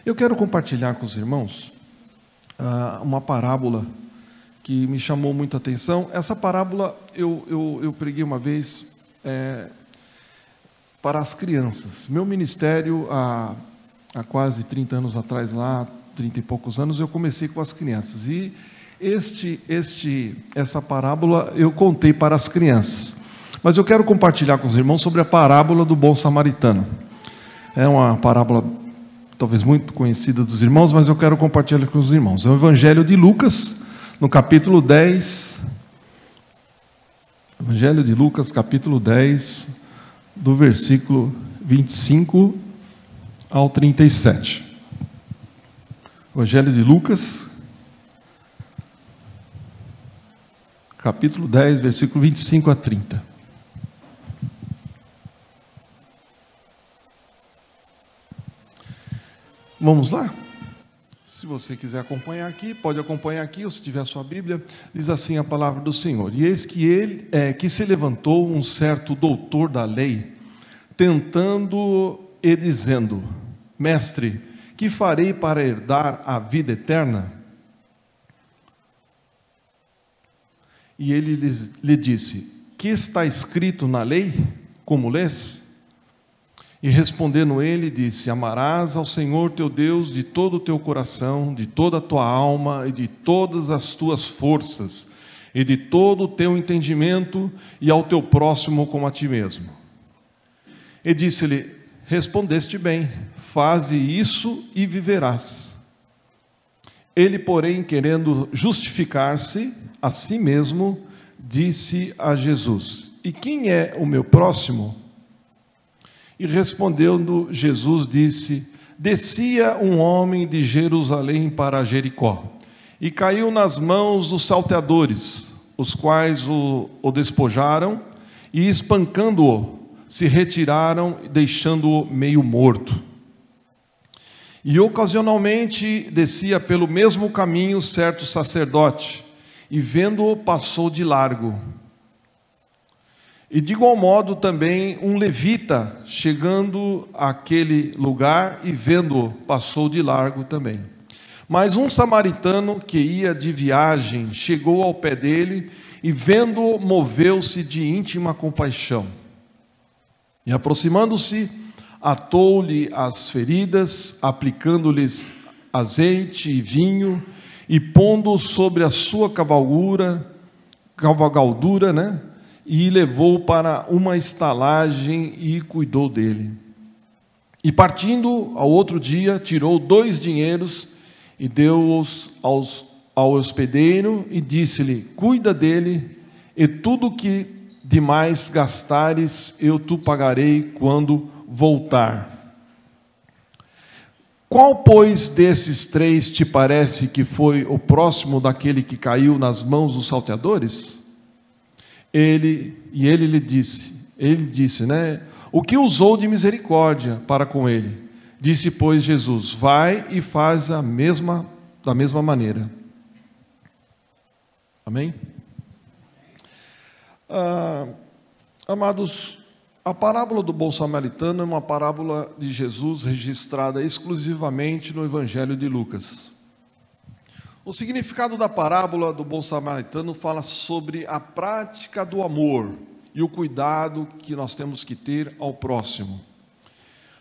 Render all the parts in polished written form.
Eu quero compartilhar com os irmãos uma parábola que me chamou muita atenção. Essa parábola eu preguei uma vez para as crianças. Meu ministério, há quase 30 anos atrás, lá, 30 e poucos anos, eu comecei com as crianças. E essa parábola eu contei para as crianças. Mas eu quero compartilhar com os irmãos sobre a parábola do bom samaritano. É uma parábola talvez muito conhecida dos irmãos, mas eu quero compartilhar com os irmãos. É o Evangelho de Lucas, no capítulo 10. Evangelho de Lucas, capítulo 10, do versículo 25 ao 37. Evangelho de Lucas, capítulo 10, versículo 25 a 30. Vamos lá? Se você quiser acompanhar aqui, pode acompanhar aqui, ou se tiver a sua Bíblia, diz assim a palavra do Senhor. E eis que se levantou um certo doutor da lei, tentando e dizendo: Mestre, que farei para herdar a vida eterna? E ele lhe disse: Que está escrito na lei? Como lês? E respondendo ele, disse: Amarás ao Senhor teu Deus de todo o teu coração, de toda a tua alma e de todas as tuas forças, e de todo o teu entendimento, e ao teu próximo como a ti mesmo. E disse-lhe: Respondeste bem, faze isso e viverás. Ele, porém, querendo justificar-se a si mesmo, disse a Jesus: E quem é o meu próximo? E respondendo Jesus, disse: Descia um homem de Jerusalém para Jericó, e caiu nas mãos dos salteadores, os quais o despojaram, e espancando-o, se retiraram, deixando-o meio morto. E ocasionalmente descia pelo mesmo caminho certo sacerdote, e vendo-o passou de largo. E de igual modo também um levita, chegando àquele lugar e vendo-o, passou de largo também. Mas um samaritano que ia de viagem, chegou ao pé dele e vendo-o, moveu-se de íntima compaixão. E aproximando-se, atou-lhe as feridas, aplicando-lhes azeite e vinho, e pondo sobre a sua cavalgadura, e levou para uma estalagem e cuidou dele. E partindo ao outro dia, tirou 2 dinheiros e deu-os ao hospedeiro e disse-lhe: Cuida dele, e tudo que demais gastares eu te pagarei quando voltar. Qual, pois, desses 3 te parece que foi o próximo daquele que caiu nas mãos dos salteadores? Ele disse, o que usou de misericórdia para com ele? Disse, pois, Jesus: vai e faz da mesma maneira. Amém? Amados, a parábola do bom samaritano é uma parábola de Jesus registrada exclusivamente no Evangelho de Lucas. O significado da parábola do bom samaritano fala sobre a prática do amor e o cuidado que nós temos que ter ao próximo.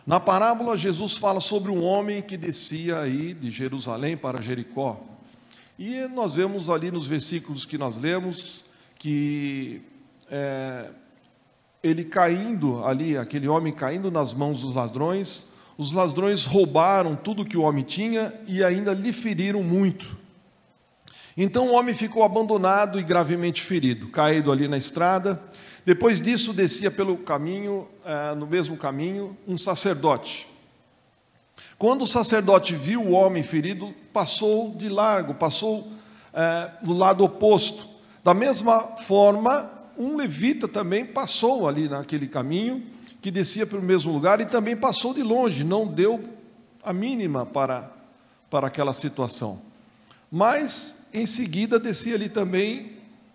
Na parábola, Jesus fala sobre um homem que descia aí de Jerusalém para Jericó. E nós vemos ali nos versículos que nós lemos que ele caindo ali, aquele homem caindo nas mãos dos ladrões, os ladrões roubaram tudo que o homem tinha e ainda lhe feriram muito. Então o homem ficou abandonado e gravemente ferido, caído ali na estrada. Depois disso descia pelo caminho, no mesmo caminho, um sacerdote. Quando o sacerdote viu o homem ferido, passou de largo, passou do lado oposto. Da mesma forma, um levita também passou ali naquele caminho, que descia pelo mesmo lugar, e também passou de longe, não deu a mínima para aquela situação. Mas, em seguida, descia ali também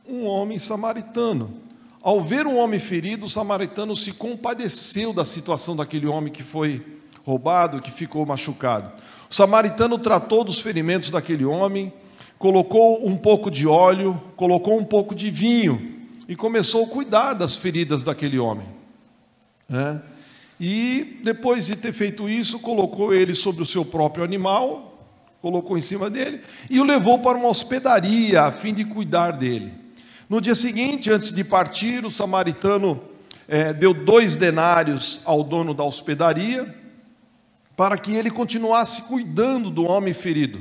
um homem samaritano. Ao ver um homem ferido, o samaritano se compadeceu da situação daquele homem que foi roubado, que ficou machucado. O samaritano tratou dos ferimentos daquele homem, colocou um pouco de óleo, colocou um pouco de vinho e começou a cuidar das feridas daquele homem, né? E depois de ter feito isso, colocou ele sobre o seu próprio animal, colocou em cima dele e o levou para uma hospedaria a fim de cuidar dele. No dia seguinte, antes de partir, o samaritano deu 2 denários ao dono da hospedaria para que ele continuasse cuidando do homem ferido.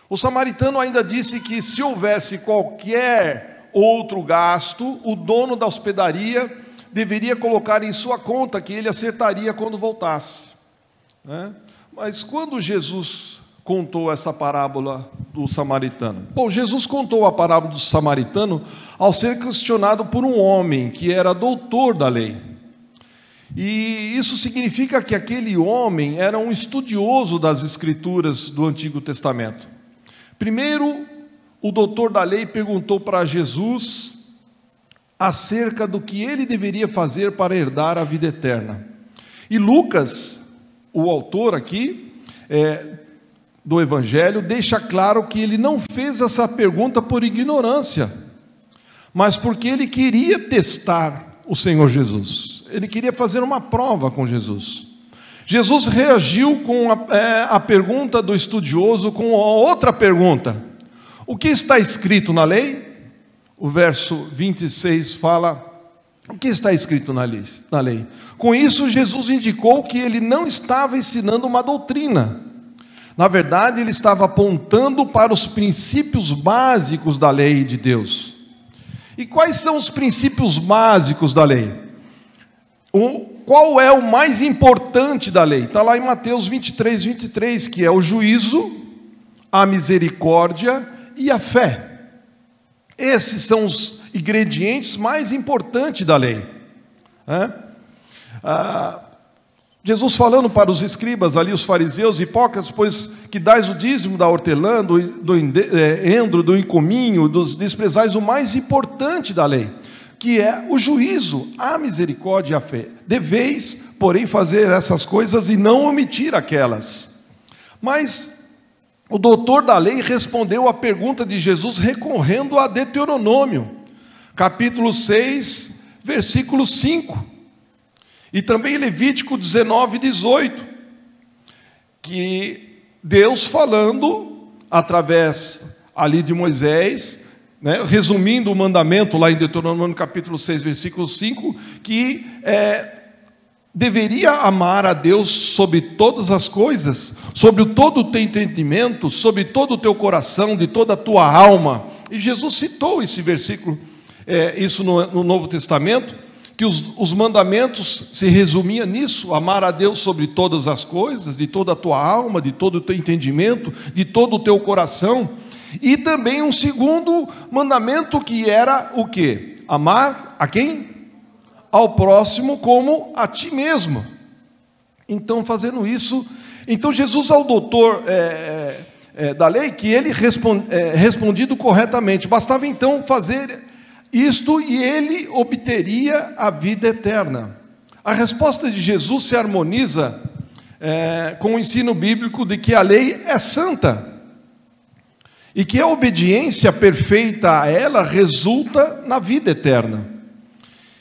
O samaritano ainda disse que se houvesse qualquer outro gasto, o dono da hospedaria deveria colocar em sua conta, que ele acertaria quando voltasse, né? Mas quando Jesus contou essa parábola do samaritano? Bom, Jesus contou a parábola do samaritano ao ser questionado por um homem que era doutor da lei. E isso significa que aquele homem era um estudioso das Escrituras do Antigo Testamento. Primeiro, o doutor da lei perguntou para Jesus acerca do que ele deveria fazer para herdar a vida eterna. E Lucas, o autor aqui do Evangelho, deixa claro que ele não fez essa pergunta por ignorância, mas porque ele queria testar o Senhor Jesus. Ele queria fazer uma prova com Jesus. Jesus reagiu com a pergunta do estudioso com outra pergunta: o que está escrito na lei? O verso 26 fala: o que está escrito na lei? Com isso, Jesus indicou que ele não estava ensinando uma doutrina. Na verdade, ele estava apontando para os princípios básicos da lei de Deus. E quais são os princípios básicos da lei? Qual é o mais importante da lei? Está lá em Mateus 23, que é o juízo, a misericórdia e a fé. Esses são os ingredientes mais importantes da lei, né? Jesus falando para os escribas ali, os fariseus, hipócritas, pois que dais o dízimo da hortelã, do endro, do encominho, desprezais o mais importante da lei, que é o juízo, a misericórdia e a fé. Deveis, porém, fazer essas coisas e não omitir aquelas. Mas o doutor da lei respondeu à pergunta de Jesus recorrendo a Deuteronômio, capítulo 6, versículo 5, e também Levítico 19:18, que Deus falando através ali de Moisés, né, resumindo o mandamento lá em Deuteronômio capítulo 6, versículo 5, que deveria amar a Deus sobre todas as coisas, sobre todo o teu entendimento, sobre todo o teu coração, de toda a tua alma. E Jesus citou esse versículo, isso no Novo Testamento, que os mandamentos se resumiam nisso: amar a Deus sobre todas as coisas, de toda a tua alma, de todo o teu entendimento, de todo o teu coração. E também um segundo mandamento, que era o quê? Amar a quem? Ao próximo como a ti mesmo. Então, fazendo isso, então Jesus ao doutor da lei, que ele respondido corretamente, bastava então fazer isto e ele obteria a vida eterna. A resposta de Jesus se harmoniza com o ensino bíblico de que a lei é santa e que a obediência perfeita a ela resulta na vida eterna.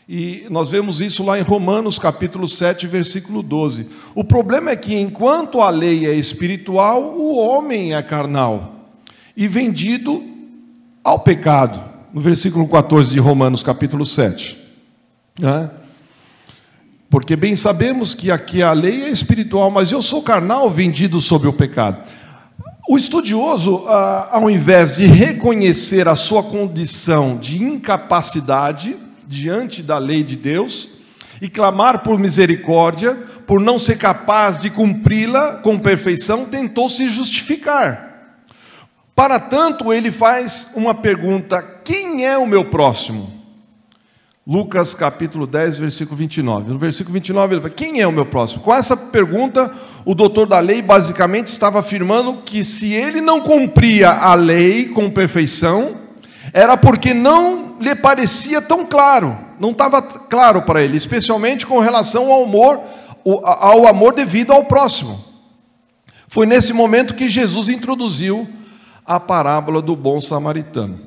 E nós vemos isso lá em Romanos capítulo 7, versículo 12. O problema é que enquanto a lei é espiritual, o homem é carnal e vendido ao pecado. No versículo 14 de Romanos capítulo 7. Né? Porque bem sabemos que aqui a lei é espiritual, mas eu sou carnal, vendido sob o pecado. O estudioso, ao invés de reconhecer a sua condição de incapacidade diante da lei de Deus e clamar por misericórdia, por não ser capaz de cumpri-la com perfeição, tentou se justificar. Para tanto, ele faz uma pergunta: quem é o meu próximo? Lucas capítulo 10, versículo 29. No versículo 29 ele fala: quem é o meu próximo? Com essa pergunta, o doutor da lei basicamente estava afirmando que se ele não cumpria a lei com perfeição, era porque não lhe parecia tão claro, não estava claro para ele, especialmente com relação ao ao amor devido ao próximo. Foi nesse momento que Jesus introduziu a parábola do bom samaritano.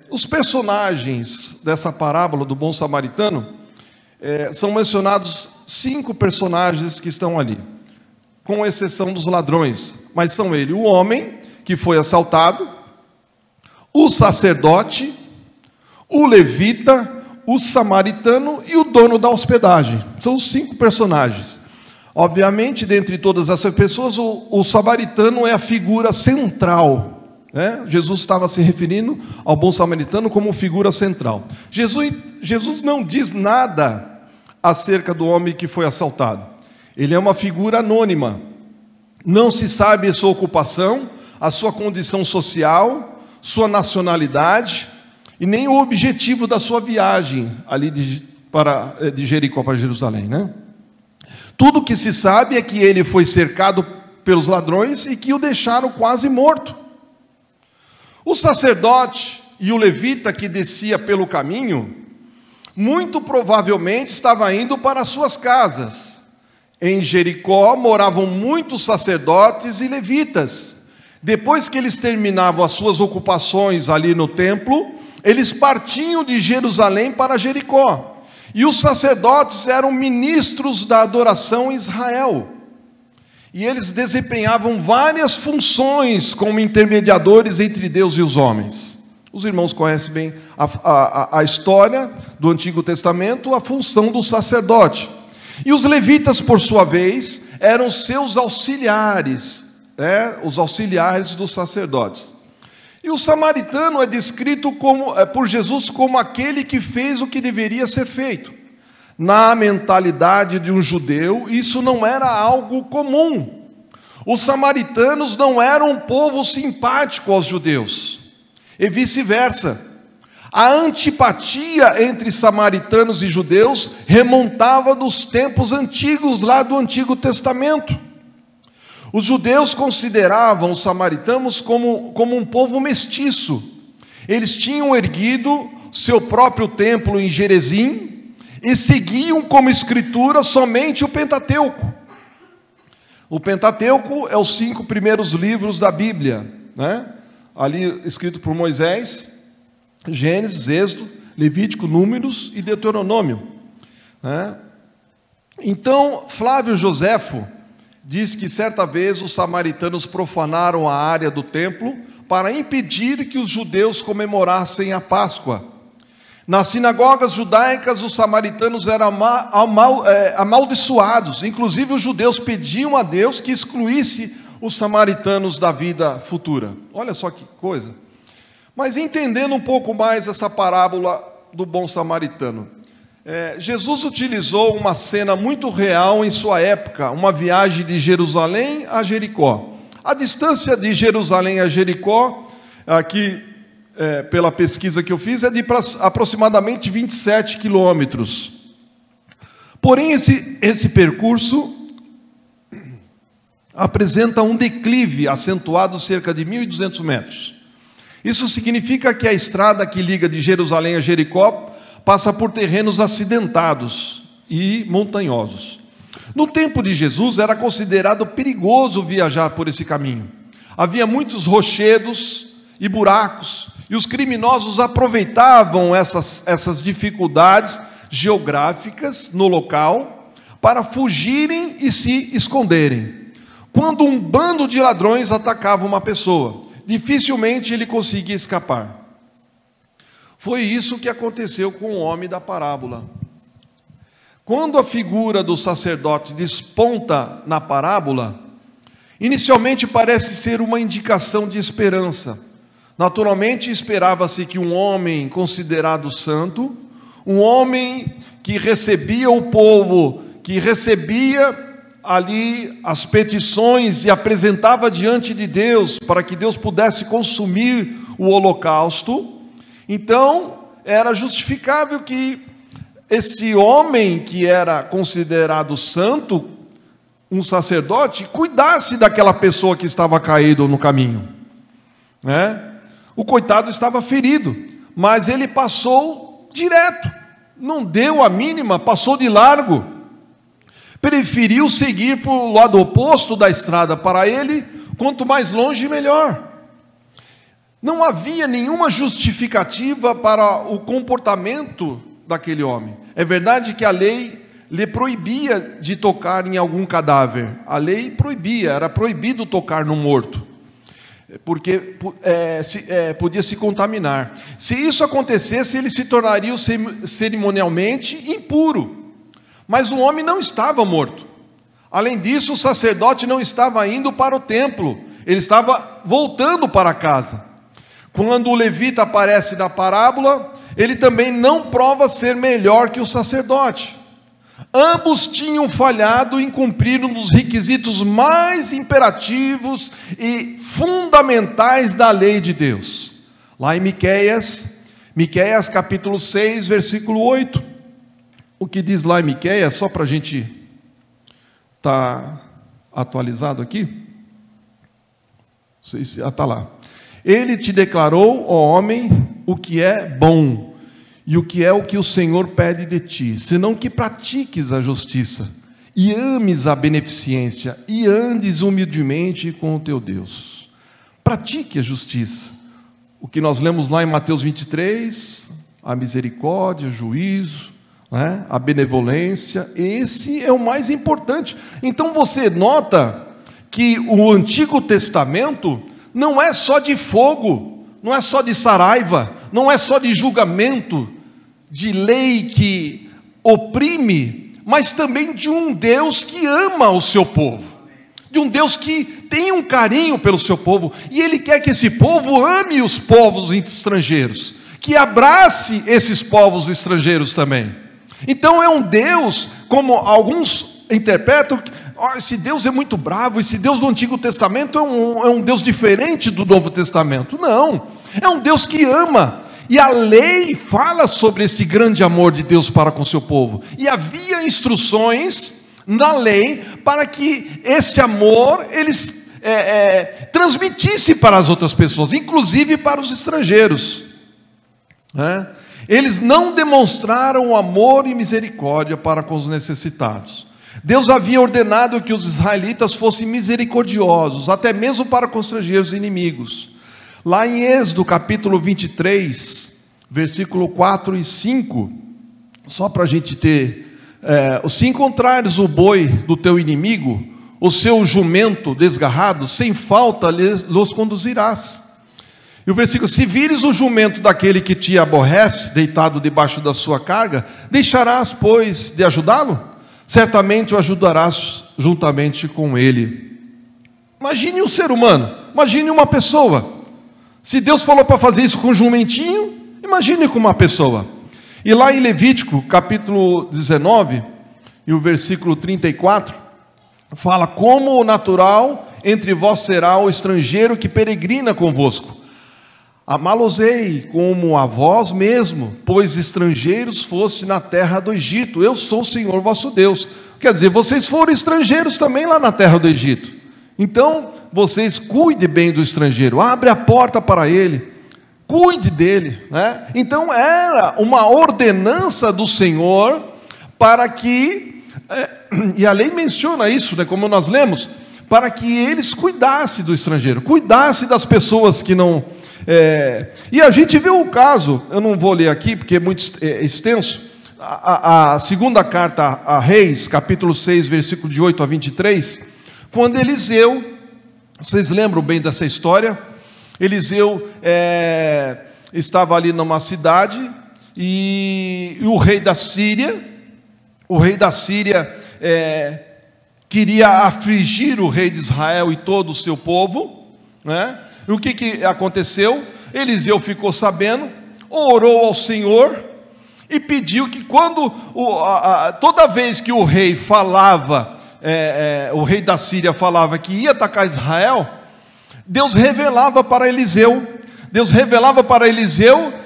Os personagens dessa parábola do bom samaritano, são mencionados 5 personagens que estão ali, com exceção dos ladrões, mas são ele, o homem que foi assaltado, o sacerdote, o levita, o samaritano e o dono da hospedagem. São os 5 personagens. Obviamente, dentre todas essas pessoas, o samaritano é a figura central, né? Jesus estava se referindo ao bom samaritano como figura central. Jesus não diz nada acerca do homem que foi assaltado. Ele é uma figura anônima. Não se sabe a sua ocupação, a sua condição social, sua nacionalidade e nem o objetivo da sua viagem ali de Jericó para Jerusalém, né? Tudo que se sabe é que ele foi cercado pelos ladrões e que o deixaram quase morto. O sacerdote e o levita que descia pelo caminho, muito provavelmente estava indo para as suas casas. Em Jericó moravam muitos sacerdotes e levitas. Depois que eles terminavam as suas ocupações ali no templo, eles partiam de Jerusalém para Jericó. E os sacerdotes eram ministros da adoração em Israel. E eles desempenhavam várias funções como intermediadores entre Deus e os homens. Os irmãos conhecem bem a história do Antigo Testamento, a função do sacerdote. E os levitas, por sua vez, eram seus auxiliares, os auxiliares dos sacerdotes. E o samaritano é descrito por Jesus como aquele que fez o que deveria ser feito. Na mentalidade de um judeu, isso não era algo comum. Os samaritanos não eram um povo simpático aos judeus, e vice-versa. A antipatia entre samaritanos e judeus remontava dos tempos antigos, lá do Antigo Testamento. Os judeus consideravam os samaritanos como um povo mestiço. Eles tinham erguido seu próprio templo em Gerezim e seguiam como escritura somente o Pentateuco. O Pentateuco é os 5 primeiros livros da Bíblia, né? Ali escrito por Moisés: Gênesis, Êxodo, Levítico, Números e Deuteronômio, né? Então, Flávio Joséfo diz que certa vez os samaritanos profanaram a área do templo para impedir que os judeus comemorassem a Páscoa. Nas sinagogas judaicas, os samaritanos eram amaldiçoados. Inclusive, os judeus pediam a Deus que excluísse os samaritanos da vida futura. Olha só que coisa. Mas entendendo um pouco mais essa parábola do bom samaritano, Jesus utilizou uma cena muito real em sua época, uma viagem de Jerusalém a Jericó. A distância de Jerusalém a Jericó, aqui pela pesquisa que eu fiz, é de aproximadamente 27 quilômetros. Porém, esse percurso apresenta um declive acentuado cerca de 1.200 metros. Isso significa que a estrada que liga de Jerusalém a Jericó passa por terrenos acidentados e montanhosos. No tempo de Jesus era considerado perigoso viajar por esse caminho. Havia muitos rochedos e buracos, e os criminosos aproveitavam essas dificuldades geográficas no local para fugirem e se esconderem. Quando um bando de ladrões atacava uma pessoa, dificilmente ele conseguia escapar. Foi isso que aconteceu com o homem da parábola. Quando a figura do sacerdote desponta na parábola, inicialmente parece ser uma indicação de esperança. Naturalmente, esperava-se que um homem considerado santo, um homem que recebia o povo, que recebia ali as petições e apresentava diante de Deus, para que Deus pudesse consumir o holocausto. Então, era justificável que esse homem que era considerado santo, um sacerdote, cuidasse daquela pessoa que estava caído no caminho, né? O coitado estava ferido, mas ele passou direto, não deu a mínima, passou de largo. preferiu seguir para o lado oposto da estrada. Para ele, quanto mais longe, melhor. Não havia nenhuma justificativa para o comportamento daquele homem. É verdade que a lei lhe proibia de tocar em algum cadáver. A lei proibia, era proibido tocar no morto, porque podia se contaminar. Se isso acontecesse, ele se tornaria cerimonialmente impuro. Mas o homem não estava morto. Além disso, o sacerdote não estava indo para o templo, ele estava voltando para casa. Quando o levita aparece na parábola, ele também não prova ser melhor que o sacerdote. Ambos tinham falhado em cumprir um dos requisitos mais imperativos e fundamentais da lei de Deus. Lá em Miqueias capítulo 6, versículo 8. O que diz lá em Miqueias, só para a gente estar atualizado aqui. Não sei se está lá. Ele te declarou, ó homem, o que é bom, e o que o Senhor pede de ti, senão que pratiques a justiça, e ames a beneficência, e andes humildemente com o teu Deus. Pratique a justiça. O que nós lemos lá em Mateus 23, a misericórdia, o juízo, né? A benevolência, esse é o mais importante. Então você nota que o Antigo Testamento não é só de fogo, não é só de saraiva, não é só de julgamento, de lei que oprime, mas também de um Deus que ama o seu povo, de um Deus que tem um carinho pelo seu povo, e Ele quer que esse povo ame os povos estrangeiros, que abrace esses povos estrangeiros também. Então é um Deus, como alguns interpretam, esse Deus é muito bravo, esse Deus do Antigo Testamento é um Deus diferente do Novo Testamento. Não, é um Deus que ama, e a lei fala sobre esse grande amor de Deus para com o seu povo, e havia instruções na lei para que esse amor eles transmitisse para as outras pessoas, inclusive para os estrangeiros, né? Eles não demonstraram amor e misericórdia para com os necessitados. Deus havia ordenado que os israelitas fossem misericordiosos, até mesmo para com estrangeiros e inimigos. Lá em Êxodo capítulo 23, versículo 4 e 5, só para a gente ter, se encontrares o boi do teu inimigo, o seu jumento desgarrado, sem falta los conduzirás. E o versículo: se vires o jumento daquele que te aborrece, deitado debaixo da sua carga, deixarás, pois, de ajudá-lo? Certamente o ajudarás juntamente com ele. Imagine um ser humano, imagine uma pessoa. Se Deus falou para fazer isso com um jumentinho, imagine com uma pessoa. E lá em Levítico, capítulo 19, e o versículo 34, fala: como natural entre vós será o estrangeiro que peregrina convosco. Amá-los-ei como a vós mesmo, pois estrangeiros foste na terra do Egito. Eu sou o Senhor vosso Deus. Quer dizer, vocês foram estrangeiros também lá na terra do Egito. Então, vocês cuidem bem do estrangeiro, abre a porta para ele, cuide dele, né? Então, era uma ordenança do Senhor para que, e a lei menciona isso, né, como nós lemos, para que eles cuidassem do estrangeiro, cuidassem das pessoas que não... e a gente vê o caso, eu não vou ler aqui porque é muito extenso, a segunda carta a Reis, capítulo 6, versículo de 8 a 23, quando Eliseu, vocês lembram bem dessa história? Eliseu estava ali numa cidade, e o rei da Síria queria afligir o rei de Israel e todo o seu povo, né? E o que aconteceu? Eliseu ficou sabendo, orou ao Senhor e pediu que toda vez que o rei falava, o rei da Síria falava que ia atacar Israel, Deus revelava para Eliseu,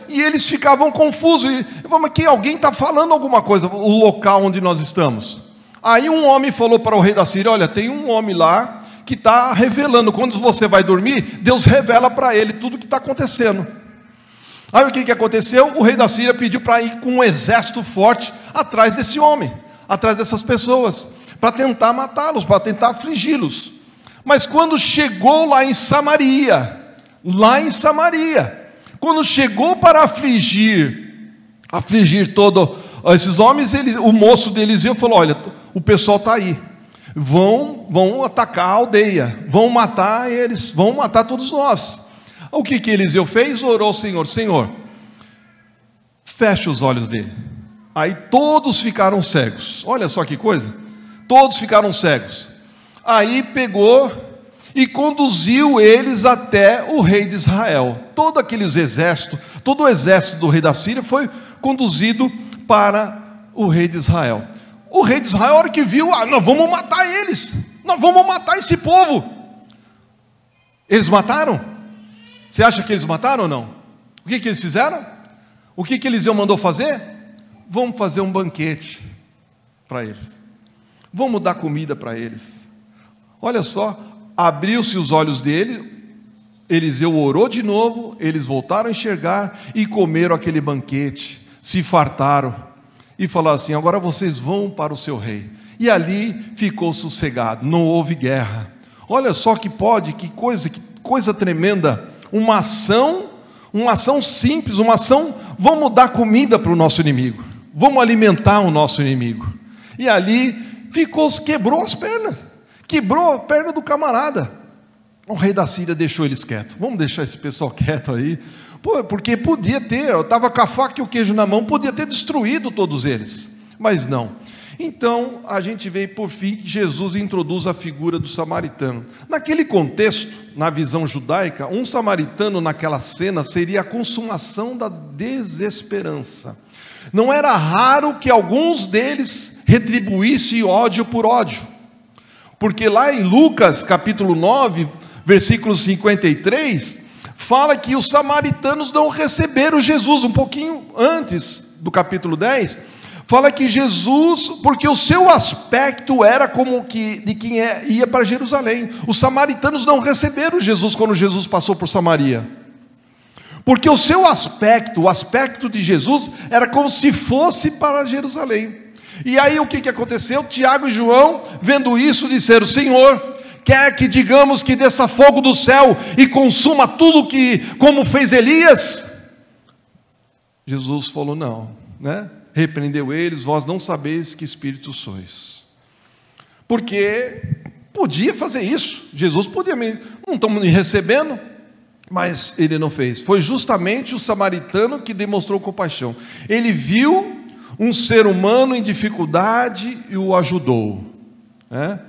e eles ficavam confusos, mas que alguém está falando alguma coisa, o local onde nós estamos. Aí um homem falou para o rei da Síria: olha, tem um homem lá que está revelando, quando você vai dormir, Deus revela para ele tudo o que está acontecendo. Aí o que aconteceu? O rei da Síria pediu para ir com um exército forte atrás desse homem. atrás dessas pessoas, para tentar matá-los, para tentar afligi-los. Mas quando chegou lá em Samaria, quando chegou para afligir todos esses homens, o moço de Eliseu falou: olha, o pessoal está aí, vão atacar a aldeia, vão matar eles, vão matar todos nós. O que Eliseu fez? Orou ao Senhor: Senhor, fecha os olhos dele. Aí todos ficaram cegos. Olha só que coisa, todos ficaram cegos. Aí pegou e conduziu eles até o rei de Israel. Todo o exército do rei da Síria foi conduzido para o rei de Israel. O rei de Israel, a hora que viu: nós vamos matar eles, nós vamos matar esse povo. Eles mataram? Você acha que eles mataram ou não? O que eles fizeram? O que Eliseu mandou fazer? Vamos fazer um banquete para eles, vamos dar comida para eles. Olha só, abriu-se os olhos dele, Eliseu orou de novo, eles voltaram a enxergar e comeram aquele banquete, se fartaram e falaram assim: agora vocês vão para o seu rei. E ali ficou sossegado, não houve guerra. Olha só que coisa tremenda, uma ação simples, vamos dar comida para o nosso inimigo, vamos alimentar o nosso inimigo. E ali quebrou as pernas, quebrou a perna do camarada. O rei da Síria deixou eles quietos. Vamos deixar esse pessoal quieto aí, porque podia ter, eu estava com a faca e o queijo na mão, podia ter destruído todos eles, mas não. Então a gente vê por fim que Jesus introduz a figura do samaritano. Naquele contexto, na visão judaica, um samaritano naquela cena seria a consumação da desesperança. Não era raro que alguns deles retribuíssem ódio por ódio, porque lá em Lucas capítulo 9, versículo 53, fala que os samaritanos não receberam Jesus. Um pouquinho antes do capítulo 10, fala que Jesus, porque o seu aspecto era como que de quem ia para Jerusalém. Os samaritanos não receberam Jesus quando Jesus passou por Samaria, porque o seu aspecto, o aspecto de Jesus, era como se fosse para Jerusalém. E aí o que aconteceu? Tiago e João, vendo isso, disseram: Senhor, quer que digamos que desça fogo do céu e consuma tudo como fez Elias? Jesus falou: não, né? Repreendeu eles: vós não sabeis que espírito sois. Porque podia fazer isso, Jesus podia, não estamos me recebendo, mas ele não fez. Foi justamente o samaritano que demonstrou compaixão. Ele viu um ser humano em dificuldade e o ajudou, né?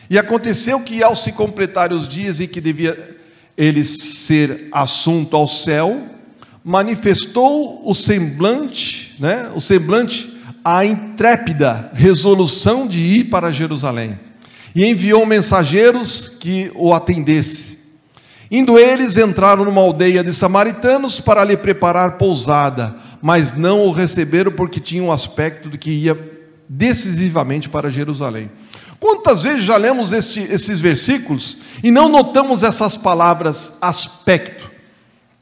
E aconteceu que, ao se completar os dias em que devia ele ser assunto ao céu, manifestou o semblante, né? A intrépida resolução de ir para Jerusalém, e enviou mensageiros que o atendesse. Indo eles, entraram numa aldeia de samaritanos para lhe preparar pousada, mas não o receberam, porque tinha um aspecto de que ia decisivamente para Jerusalém. Quantas vezes já lemos esses versículos e não notamos essas palavras aspecto?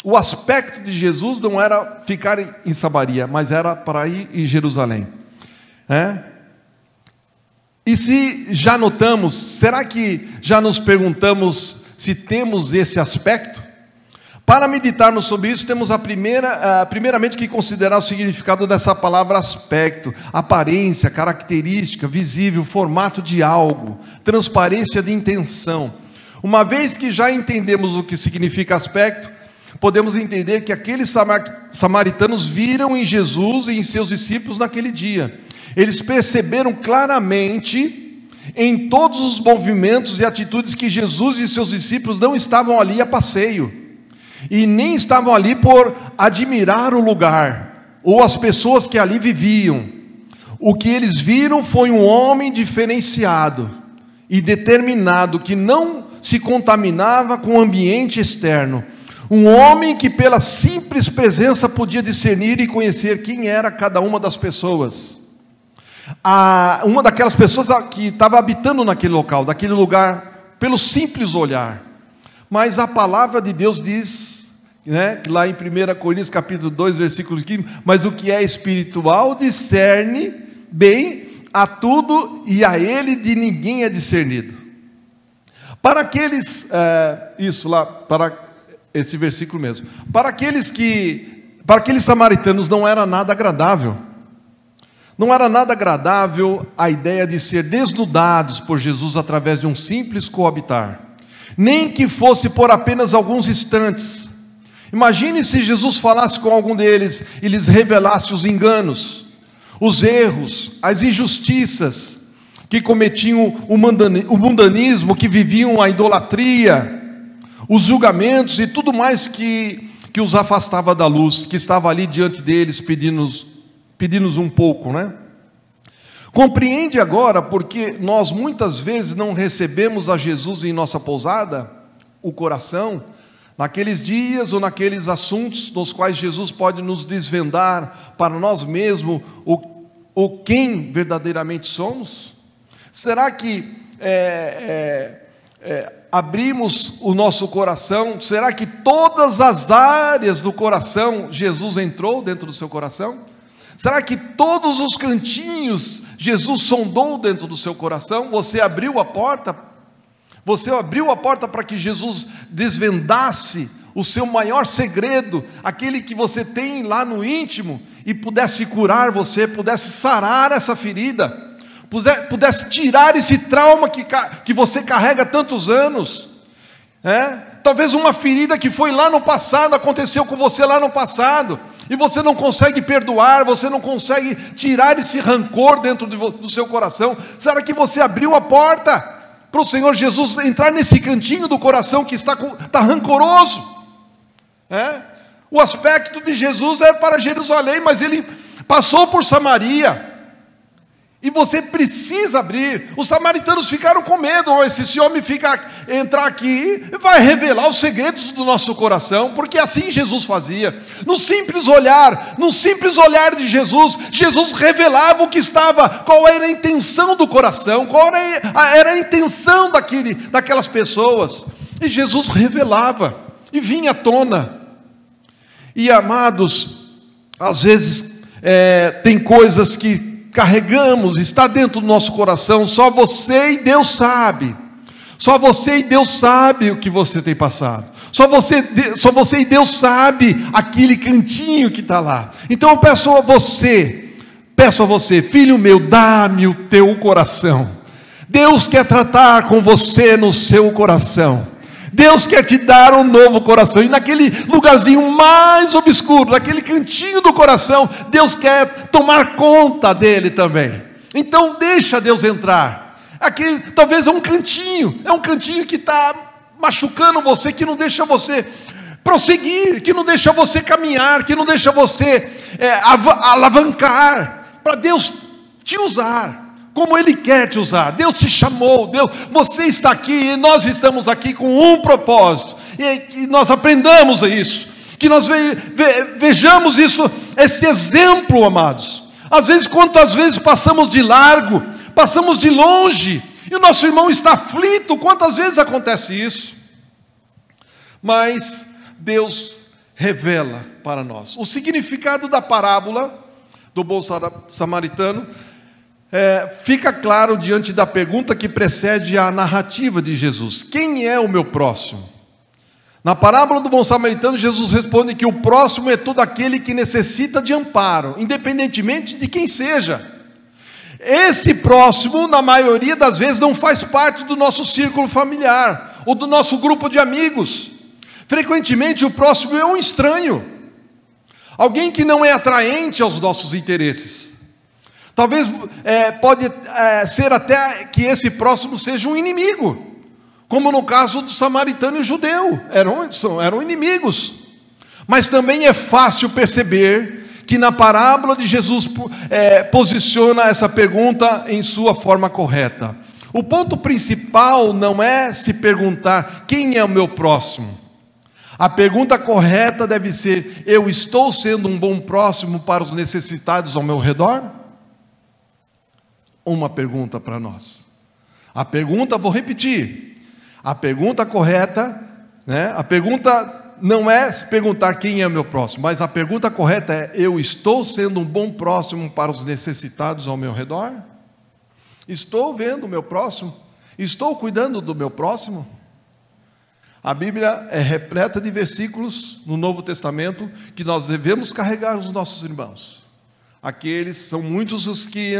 O aspecto de Jesus não era ficar em Samaria, mas era para ir em Jerusalém. E se já notamos, será que já nos perguntamos se temos esse aspecto? Para meditarmos sobre isso, temos primeiramente que considerar o significado dessa palavra aspecto: aparência, característica, visível, formato de algo, transparência de intenção. Uma vez que já entendemos o que significa aspecto, podemos entender que aqueles samaritanos viram em Jesus e em seus discípulos naquele dia. Eles perceberam claramente em todos os movimentos e atitudes que Jesus e seus discípulos não estavam ali a passeio, e nem estavam ali por admirar o lugar, ou as pessoas que ali viviam. O que eles viram foi um homem diferenciado e determinado, que não se contaminava com o ambiente externo. Um homem que pela simples presença podia discernir e conhecer quem era cada uma das pessoas. Uma daquelas pessoas que estava habitando naquele local, daquele lugar, pelo simples olhar. Mas a palavra de Deus diz, né, lá em 1 Coríntios capítulo 2, versículo 15, mas o que é espiritual discerne bem a tudo e a ele de ninguém é discernido. Para aqueles, para esse versículo mesmo, para aqueles samaritanos não era nada agradável. Não era nada agradável a ideia de ser desnudados por Jesus através de um simples coabitar, nem que fosse por apenas alguns instantes. Imagine se Jesus falasse com algum deles e lhes revelasse os enganos, os erros, as injustiças que cometiam, o mundanismo, que viviam a idolatria, os julgamentos e tudo mais que os afastava da luz, que estava ali diante deles pedindo-nos um pouco, né? Compreende agora porque nós muitas vezes não recebemos a Jesus em nossa pousada, o coração, naqueles dias ou naqueles assuntos nos quais Jesus pode nos desvendar para nós mesmos o quem verdadeiramente somos? Será que abrimos o nosso coração? Será que todas as áreas do coração Jesus entrou dentro do seu coração? Será que todos os cantinhos Jesus sondou dentro do seu coração? Você abriu a porta? Você abriu a porta para que Jesus desvendasse o seu maior segredo, aquele que você tem lá no íntimo, e pudesse curar você, pudesse sarar essa ferida, pudesse tirar esse trauma que você carrega há tantos anos? Talvez uma ferida que foi lá no passado, aconteceu com você lá no passado, e você não consegue perdoar, você não consegue tirar esse rancor dentro do seu coração. Será que você abriu a porta para o Senhor Jesus entrar nesse cantinho do coração que está rancoroso? O aspecto de Jesus é para Jerusalém, mas ele passou por Samaria, e você precisa abrir. Os samaritanos ficaram com medo. Esse homem entrar aqui, vai revelar os segredos do nosso coração, porque assim Jesus fazia. No simples olhar de Jesus, Jesus revelava o que estava, qual era a intenção do coração, qual era a intenção daquelas pessoas, e Jesus revelava, e vinha à tona. E amados, às vezes tem coisas que carregamos, está dentro do nosso coração, só você e Deus sabe. Só você e Deus sabe o que você tem passado. Só você e Deus sabe aquele cantinho que está lá. Então eu peço a você, filho meu, dá-me o teu coração. Deus quer tratar com você no seu coração. Deus quer te dar um novo coração, e naquele lugarzinho mais obscuro, naquele cantinho do coração, Deus quer tomar conta dele também. Então deixa Deus entrar. Aqui talvez é um cantinho que está machucando você, que não deixa você prosseguir, que não deixa você caminhar, que não deixa você alavancar, para Deus te usar como Ele quer te usar. Deus te chamou, você está aqui, e nós estamos aqui com um propósito, e nós aprendamos isso, que nós vejamos isso, esse exemplo, amados. Às vezes, quantas vezes passamos de largo, passamos de longe, e o nosso irmão está aflito, quantas vezes acontece isso? Mas Deus revela para nós. O significado da parábola do bom samaritano fica claro diante da pergunta que precede a narrativa de Jesus: quem é o meu próximo? Na parábola do bom samaritano, Jesus responde que o próximo é todo aquele que necessita de amparo, independentemente de quem seja. Esse próximo, na maioria das vezes, não faz parte do nosso círculo familiar, ou do nosso grupo de amigos. Frequentemente o próximo é um estranho, alguém que não é atraente aos nossos interesses. Talvez pode ser até que esse próximo seja um inimigo, como no caso do samaritano e judeu, eram inimigos. Mas também é fácil perceber que na parábola de Jesus posiciona essa pergunta em sua forma correta. O ponto principal não é se perguntar quem é o meu próximo. A pergunta correta deve ser: eu estou sendo um bom próximo para os necessitados ao meu redor? Uma pergunta para nós. Vou repetir, a pergunta correta, a pergunta não é se perguntar quem é o meu próximo, mas a pergunta correta é: eu estou sendo um bom próximo para os necessitados ao meu redor? Estou vendo o meu próximo? Estou cuidando do meu próximo? A Bíblia é repleta de versículos no Novo Testamento que nós devemos carregar os nossos irmãos. Aqueles são muitos os que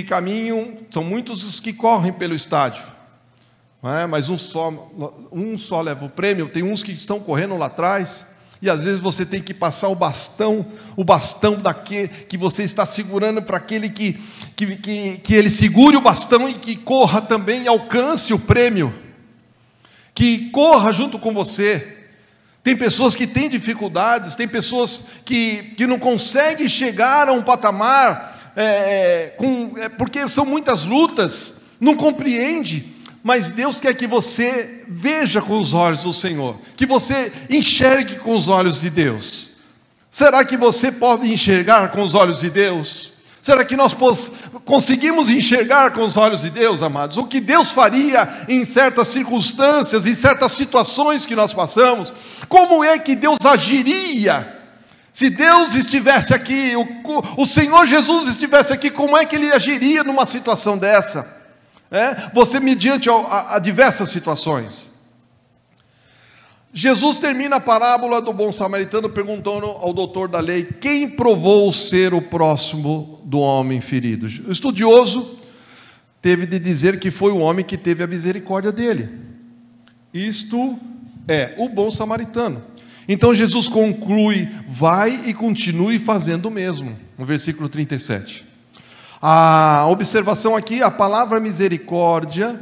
caminham, são muitos os que correm pelo estádio. Não é? Mas um só leva o prêmio, tem uns que estão correndo lá atrás, e às vezes você tem que passar o bastão daquele que você está segurando para aquele que ele segure o bastão e que corra também e alcance o prêmio, que corra junto com você. Tem pessoas que têm dificuldades, tem pessoas que não conseguem chegar a um patamar, porque são muitas lutas, não compreende. Mas Deus quer que você veja com os olhos do Senhor, que você enxergue com os olhos de Deus. Será que você pode enxergar com os olhos de Deus? Será que nós conseguimos enxergar com os olhos de Deus, amados? O que Deus faria em certas circunstâncias, em certas situações que nós passamos? Como é que Deus agiria? Se Deus estivesse aqui, o Senhor Jesus estivesse aqui, como é que Ele agiria numa situação dessa? Você mediante a diversas situações. Jesus termina a parábola do bom samaritano perguntando ao doutor da lei: quem provou ser o próximo do homem ferido? O estudioso teve de dizer que foi o homem que teve a misericórdia dele. Isto é o bom samaritano. Então Jesus conclui: vai e continue fazendo o mesmo, no versículo 37. A observação aqui, a palavra misericórdia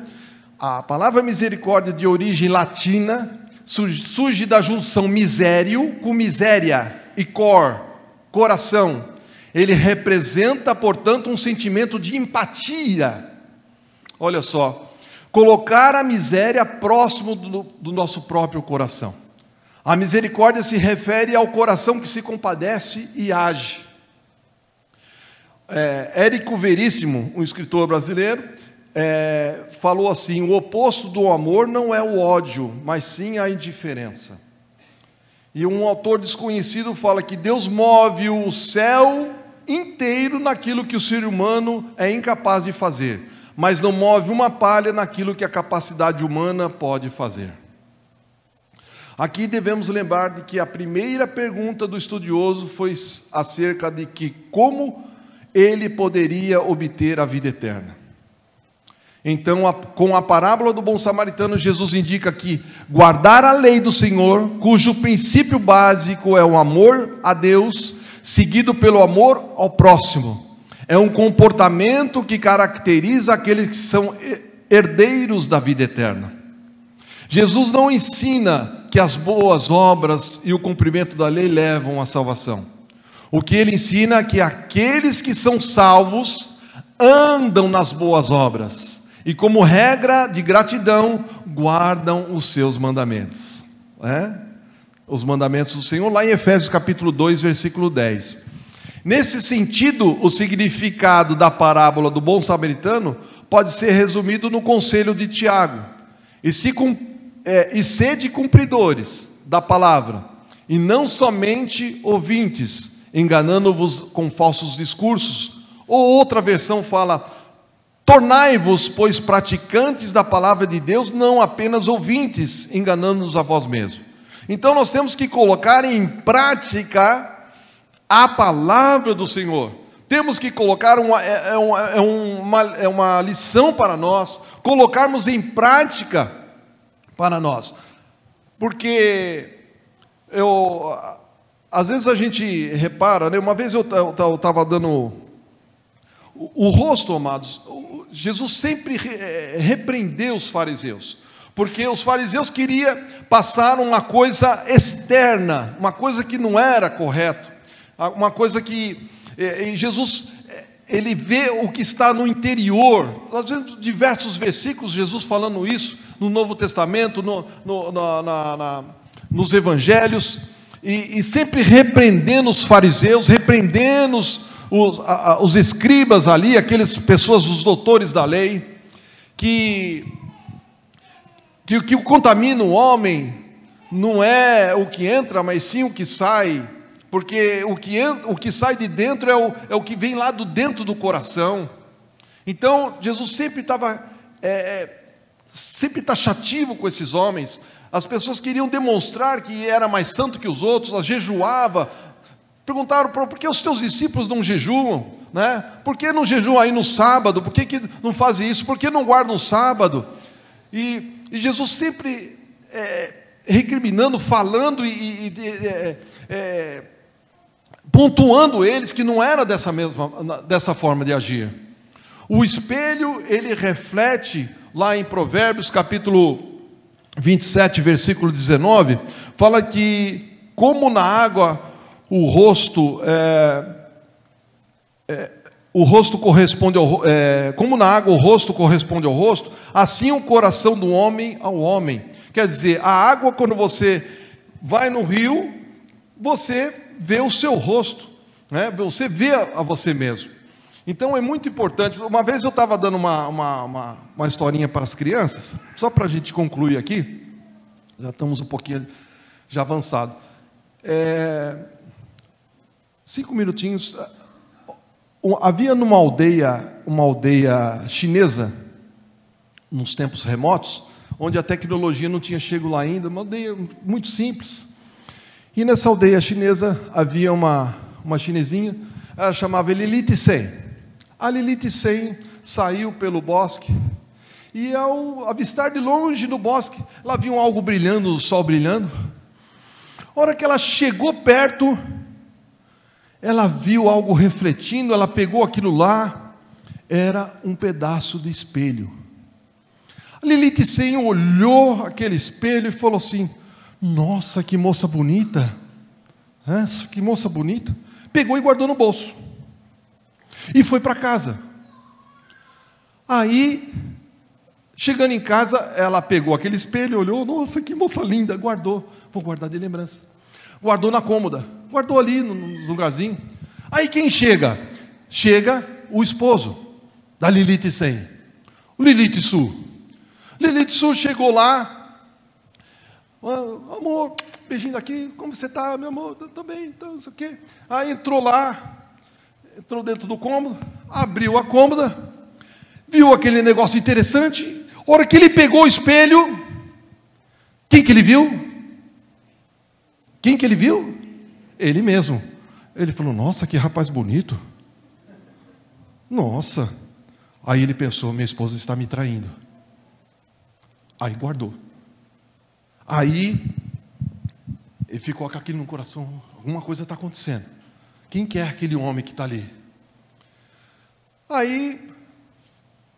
de origem latina, surge da junção misério com miséria e coração. Ele representa, portanto, um sentimento de empatia. Olha só, colocar a miséria próximo do nosso próprio coração. A misericórdia se refere ao coração que se compadece e age. Érico Veríssimo, um escritor brasileiro, falou assim: o oposto do amor não é o ódio, mas sim a indiferença. E um autor desconhecido fala que Deus move o céu inteiro naquilo que o ser humano é incapaz de fazer, mas não move uma palha naquilo que a capacidade humana pode fazer. Aqui devemos lembrar de que a primeira pergunta do estudioso foi acerca de que como ele poderia obter a vida eterna. Então, com a parábola do bom samaritano, Jesus indica que guardar a lei do Senhor, cujo princípio básico é o amor a Deus, seguido pelo amor ao próximo, é um comportamento que caracteriza aqueles que são herdeiros da vida eterna. Jesus não ensina que as boas obras e o cumprimento da lei levam à salvação. O que ele ensina é que aqueles que são salvos andam nas boas obras e, como regra de gratidão, guardam os seus mandamentos. Os mandamentos do Senhor, lá em Efésios capítulo 2, versículo 10. Nesse sentido, o significado da parábola do bom samaritano pode ser resumido no conselho de Tiago: e sede cumpridores da palavra, e não somente ouvintes, enganando-vos com falsos discursos. Ou outra versão fala: tornai-vos, pois, praticantes da palavra de Deus, não apenas ouvintes, enganando-nos a vós mesmos. Então nós temos que colocar em prática a palavra do Senhor. Temos que colocar uma lição para nós, colocarmos em prática para nós. Porque às vezes a gente repara, uma vez eu estava dando o rosto, amados. Jesus sempre repreendeu os fariseus, porque os fariseus queriam passar uma coisa externa, uma coisa que não era correto, uma coisa que Jesus, ele vê o que está no interior. Nós vemos diversos versículos Jesus falando isso no Novo Testamento, nos Evangelhos, e sempre repreendendo os fariseus, repreendendo os escribas ali, aquelas pessoas, os doutores da lei, que o contamina o homem não é o que entra, mas sim o que sai, porque o que sai de dentro é o que vem lá do dentro do coração. Então, Jesus sempre estava sempre taxativo com esses homens. As pessoas queriam demonstrar que era mais santo que os outros, as jejuava. Perguntaram, por que os teus discípulos não jejuam? Né? Por que não jejuam aí no sábado? Por que não fazem isso? Por que não guardam o sábado? E Jesus sempre recriminando, falando pontuando eles que não era dessa forma de agir. O espelho, ele reflete, lá em Provérbios, capítulo 27, versículo 19, fala que, como na água o rosto corresponde ao como na água o rosto corresponde ao rosto, assim o coração do homem ao homem. Quer dizer, a água, quando você vai no rio, você vê o seu rosto, né? Você vê a você mesmo. Então é muito importante. Uma vez eu estava dando uma historinha para as crianças, só para a gente concluir aqui, já estamos um pouquinho já avançado. 5 minutinhos. Havia numa aldeia chinesa, nos tempos remotos, onde a tecnologia não tinha chegado lá ainda, uma aldeia muito simples. E nessa aldeia chinesa havia uma chinesinha, ela chamava Lilith Sen. A Lilith Sen saiu pelo bosque, e ao avistar de longe no bosque, ela viu algo brilhando, o sol brilhando. A hora que ela chegou perto, ela viu algo refletindo, ela pegou aquilo lá, era um pedaço de espelho. A Lilith Sen olhou aquele espelho e falou assim: nossa, que moça bonita, que moça bonita. Pegou e guardou no bolso, e foi para casa. Aí, chegando em casa, ela pegou aquele espelho, olhou, nossa, que moça linda, guardou, vou guardar de lembrança. Guardou na cômoda, guardou ali no lugarzinho. Aí quem chega? Chega o esposo da Lilith Sen, o Lilith Su. Lilith Su chegou lá, amor, beijinho daqui, como você está, meu amor? Estou bem, então, não sei o quê. Aí entrou lá, entrou dentro do cômodo, abriu a cômoda, viu aquele negócio interessante. A hora que ele pegou o espelho, quem que ele viu? Quem que ele viu? Ele mesmo. Ele falou: nossa, que rapaz bonito. Nossa. Aí ele pensou: minha esposa está me traindo. Aí guardou. Aí ele ficou com aquilo no coração: alguma coisa está acontecendo. Quem que é aquele homem que está ali? Aí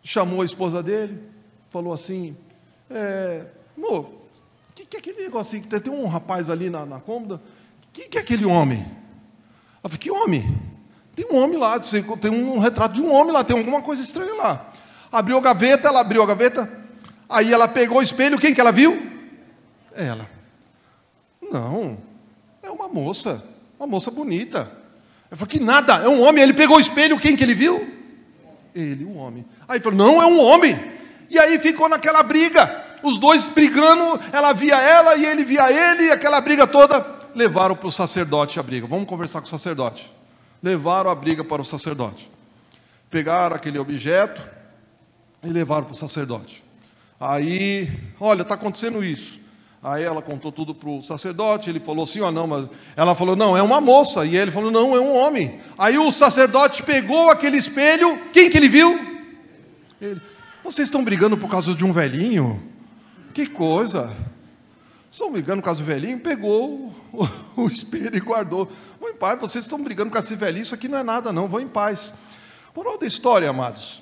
chamou a esposa dele, falou assim: amor, o que é aquele negocinho que tem um rapaz ali na cômoda? Quem que é aquele homem? Ela falou: que homem? Tem um homem lá, tem um retrato de um homem lá, tem alguma coisa estranha lá. Abriu a gaveta, ela abriu a gaveta, aí ela pegou o espelho, quem que ela viu? Ela. Não, é uma moça bonita. Ela falou: que nada, é um homem. Ele pegou o espelho, quem que ele viu? Ele, o homem. Aí falou: não, é um homem. E aí ficou naquela briga, os dois brigando, ela via ela e ele via ele, e aquela briga toda. Levaram para o sacerdote a briga. Vamos conversar com o sacerdote. Levaram a briga para o sacerdote. Pegaram aquele objeto e levaram para o sacerdote. Aí, olha, está acontecendo isso. Aí ela contou tudo para o sacerdote. Ele falou assim: não, mas ela falou: não, é uma moça. E ele falou: não, é um homem. Aí o sacerdote pegou aquele espelho. Quem que ele viu? Ele. Vocês estão brigando por causa de um velhinho? Que coisa! Estão brigando por causa do velhinho? Pegou o espelho e guardou. Vão em paz, vocês estão brigando com esse velhinho, isso aqui não é nada não, vão em paz. Moral da história, amados.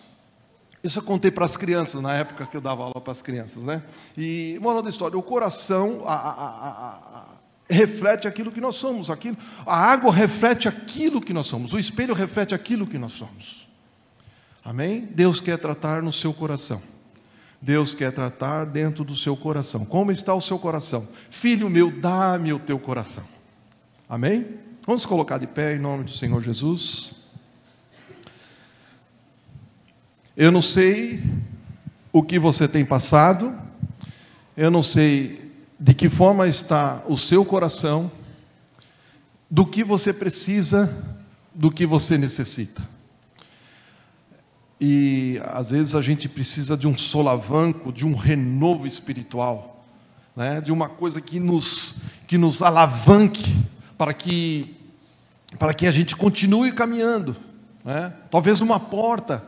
Isso eu contei para as crianças, na época que eu dava aula para as crianças, né? E, moral da história, o coração reflete aquilo que nós somos. A água reflete aquilo que nós somos. O espelho reflete aquilo que nós somos. Amém? Deus quer tratar no seu coração. Deus quer tratar dentro do seu coração. Como está o seu coração? Filho meu, dá-me o teu coração. Amém? Vamos colocar de pé em nome do Senhor Jesus. Eu não sei o que você tem passado, eu não sei de que forma está o seu coração, do que você precisa, do que você necessita. E às vezes a gente precisa de um solavanco, de um renovo espiritual, né? De uma coisa que nos alavanque para que a gente continue caminhando, né? Talvez uma porta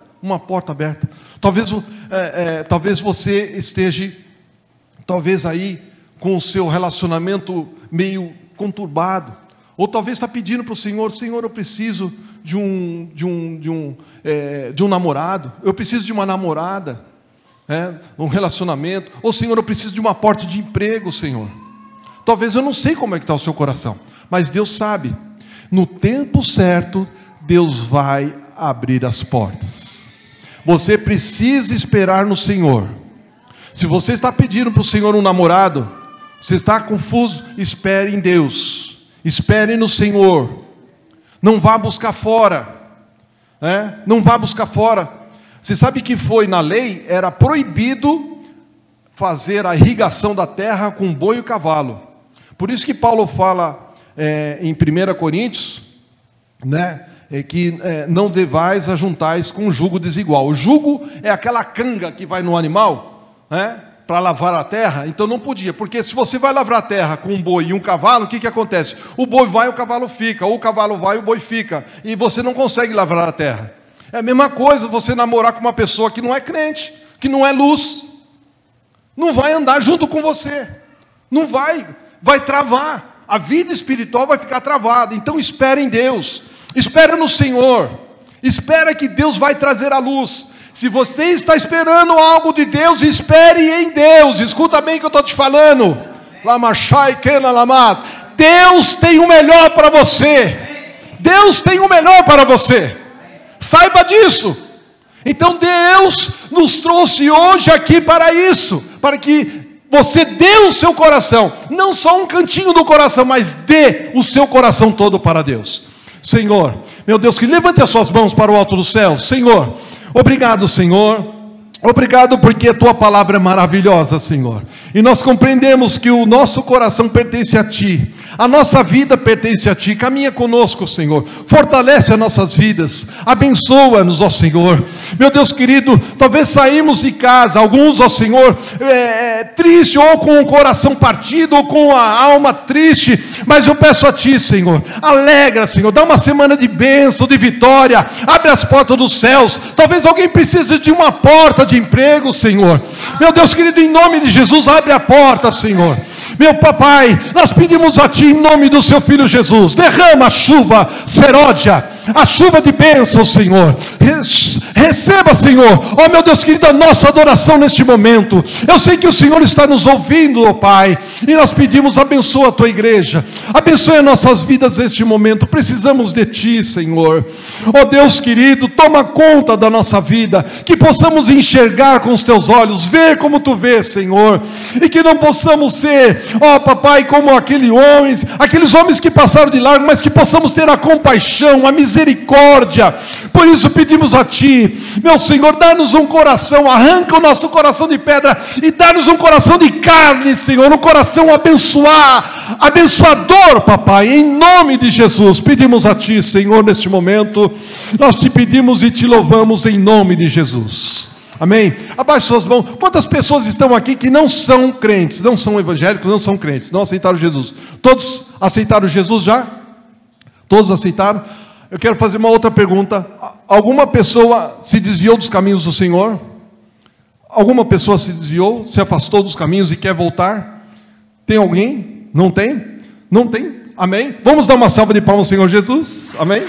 aberta. Talvez você esteja, talvez aí com o seu relacionamento meio conturbado, ou talvez está pedindo para o Senhor: Senhor, eu preciso de um namorado, eu preciso de uma namorada, um relacionamento, ou Senhor, eu preciso de uma porta de emprego, Senhor. Talvez eu não sei como é que está o seu coração, mas Deus sabe. No tempo certo, Deus vai abrir as portas. Você precisa esperar no Senhor. Se você está pedindo para o Senhor um namorado, você está confuso, espere em Deus, espere no Senhor. Não vá buscar fora, não vá buscar fora. Você sabe que foi na lei, era proibido fazer a irrigação da terra com boi e cavalo. Por isso que Paulo fala em 1 Coríntios, que não devais ajuntais com jugo desigual. O jugo é aquela canga que vai no animal, para lavrar a terra. Então não podia, porque se você vai lavrar a terra com um boi e um cavalo, o que acontece? O boi vai, o cavalo fica, ou o cavalo vai, o boi fica, e você não consegue lavrar a terra. É a mesma coisa você namorar com uma pessoa que não é crente, que não é luz, não vai andar junto com você, não vai travar, a vida espiritual vai ficar travada. Então espere em Deus, espere no Senhor, espere que Deus vai trazer a luz. Se você está esperando algo de Deus, espere em Deus. Escuta bem o que eu estou te falando. Deus tem o melhor para você. Deus tem o melhor para você. Saiba disso. Então Deus nos trouxe hoje aqui para isso, para que você dê o seu coração, não só um cantinho do coração, mas dê o seu coração todo para Deus. Senhor, meu Deus, que levante as suas mãos para o alto do céu. Senhor, obrigado, Senhor. Obrigado porque a Tua palavra é maravilhosa, Senhor. E nós compreendemos que o nosso coração pertence a Ti. A nossa vida pertence a Ti. Caminha conosco, Senhor. Fortalece as nossas vidas. Abençoa-nos, ó Senhor. Meu Deus querido, talvez saímos de casa, alguns, ó Senhor, triste, ou com o coração partido, ou com a alma triste. Mas eu peço a Ti, Senhor, alegra, Senhor. Dá uma semana de bênção, de vitória. Abre as portas dos céus. Talvez alguém precise de uma porta de emprego, Senhor. Meu Deus querido, em nome de Jesus, abre a porta, Senhor. Meu papai, nós pedimos a Ti em nome do Seu Filho Jesus, derrama a chuva seródia, a chuva de bênção, Senhor. Receba, Senhor, ó meu Deus querido, a nossa adoração neste momento. Eu sei que o Senhor está nos ouvindo, ó Pai, e nós pedimos: abençoa a Tua igreja, abençoa as nossas vidas neste momento. Precisamos de Ti, Senhor. Ó Deus querido, toma conta da nossa vida, que possamos enxergar com os Teus olhos, ver como Tu vês, Senhor, e que não possamos ser, ó papai, como aqueles homens que passaram de largo, mas que possamos ter a compaixão, a misericórdia. Por isso pedimos a Ti, meu Senhor, dá-nos um coração, arranca o nosso coração de pedra e dá-nos um coração de carne, Senhor, um coração abençoador, papai, em nome de Jesus. Pedimos a Ti, Senhor, neste momento, nós Te pedimos e Te louvamos em nome de Jesus. Amém? Abaixe suas mãos. Quantas pessoas estão aqui que não são crentes, não são evangélicos, não são crentes, não aceitaram Jesus? Todos aceitaram Jesus já? Todos aceitaram? Eu quero fazer uma outra pergunta. Alguma pessoa se desviou dos caminhos do Senhor? Alguma pessoa se desviou, se afastou dos caminhos e quer voltar? Tem alguém? Não tem? Não tem? Amém? Vamos dar uma salva de palmas ao Senhor Jesus? Amém?